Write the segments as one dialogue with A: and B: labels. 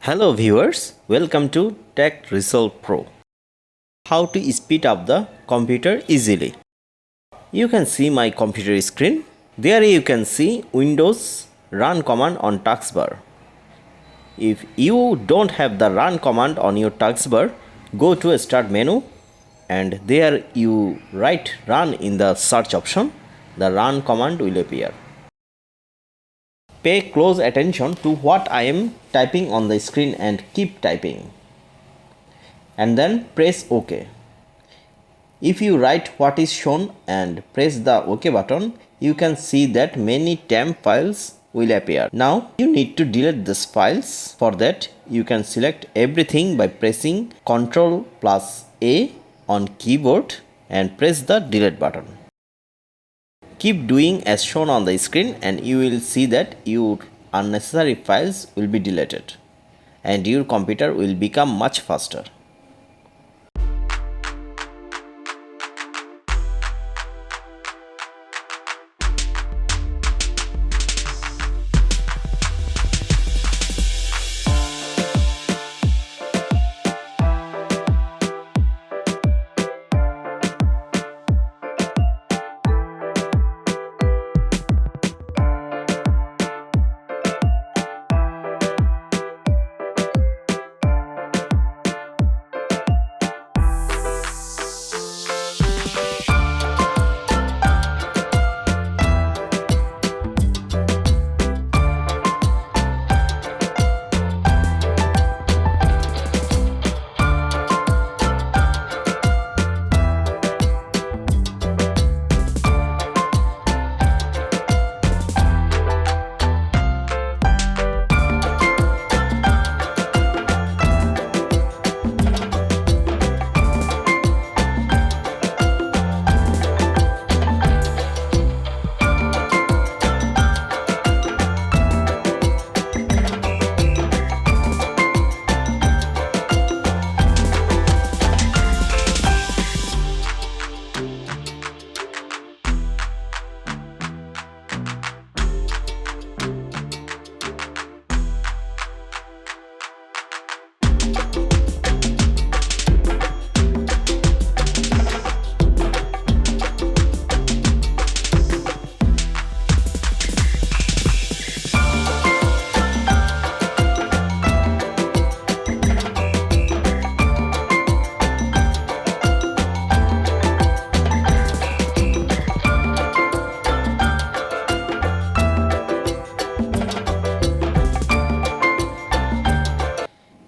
A: Hello viewers, welcome to Tech Result Pro. How to speed up the computer easily. You can see my computer screen. There you can see Windows run command on taskbar. If you don't have the run command on your taskbar, go to start menu and there you write run in the search option. The run command will appear. Pay close attention to what I am typing on the screen and keep typing. And then press OK. If you write what is shown and press the OK button, you can see that many temp files will appear. Now you need to delete these files. For that, you can select everything by pressing Ctrl+A on keyboard and press the delete button. Keep doing as shown on the screen and you will see that your unnecessary files will be deleted and your computer will become much faster.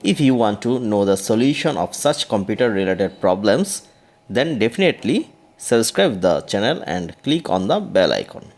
A: If you want to know the solution of such computer related problems, then definitely subscribe the channel and click on the bell icon.